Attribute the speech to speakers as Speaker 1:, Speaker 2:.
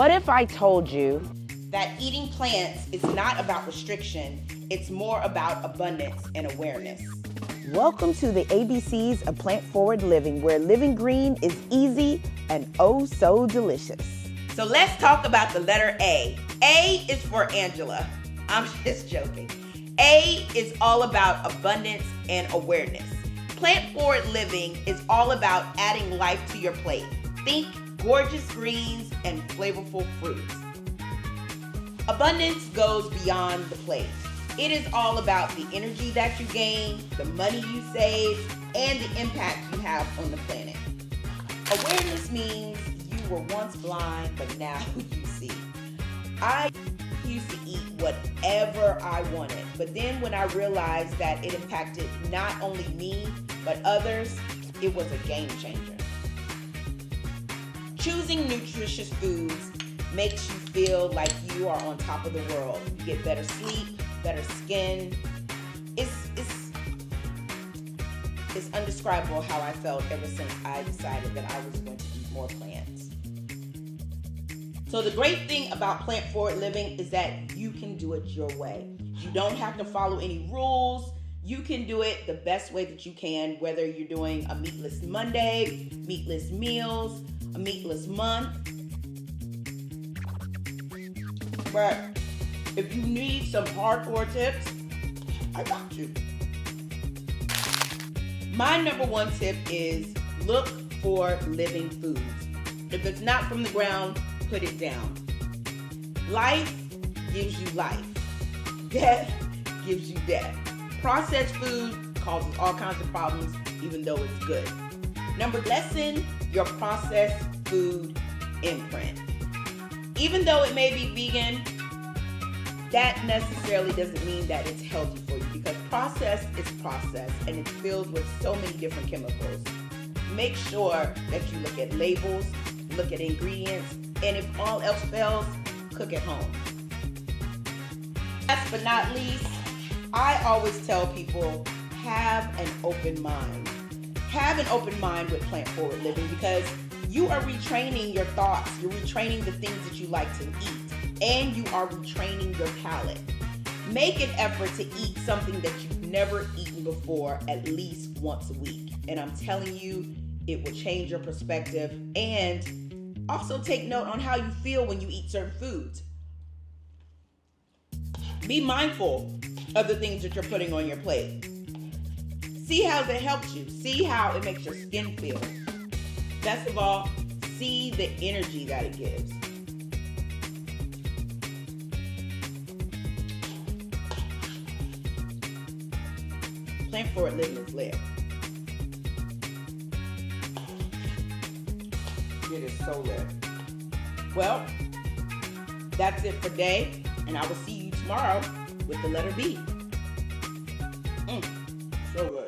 Speaker 1: What if I told you
Speaker 2: that eating plants is not about restriction, it's more about abundance and awareness?
Speaker 1: Welcome to the ABCs of Plant-Forward Living, where living green is easy and oh so delicious.
Speaker 2: So let's talk about the letter A. A is for Angela. I'm just joking. A is all about abundance and awareness. Plant-Forward Living is all about adding life to your plate. Think gorgeous greens and flavorful fruits. Abundance goes beyond the plate. It is all about the energy that you gain, the money you save, and the impact you have on the planet. Awareness means you were once blind, but now you see. I used to eat whatever I wanted, but then when I realized that it impacted not only me, but others, it was a game changer. Choosing nutritious foods makes you feel like you are on top of the world. You get better sleep, better skin. It's indescribable how I felt ever since I decided that I was going to eat more plants. So the great thing about Plant-Forward Living is that you can do it your way. You don't have to follow any rules. You can do it the best way that you can, whether you're doing a meatless Monday, meatless meals, a meatless month. But if you need some hardcore tips, I got you. My number one tip is look for living foods. If it's not from the ground, put it down. Life gives you life. Death gives you death. Processed food causes all kinds of problems, even though it's good. Lessen your processed food imprint. Even though it may be vegan, that necessarily doesn't mean that it's healthy for you, because processed is processed and it's filled with so many different chemicals. Make sure that you look at labels, look at ingredients, and if all else fails, cook at home. Last but not least, I always tell people, have an open mind. Have an open mind with Plant-Forward Living, because you are retraining your thoughts, you're retraining the things that you like to eat, and you are retraining your palate. Make an effort to eat something that you've never eaten before at least once a week. And I'm telling you, it will change your perspective, and also take note on how you feel when you eat certain foods. Be mindful of the things that you're putting on your plate. See how it helps you. See how it makes your skin feel. Best of all, see the energy that it gives. Plant-Forward Living is lit. It is so lit. Well, that's it for today, and I will see you tomorrow with the letter B. So good.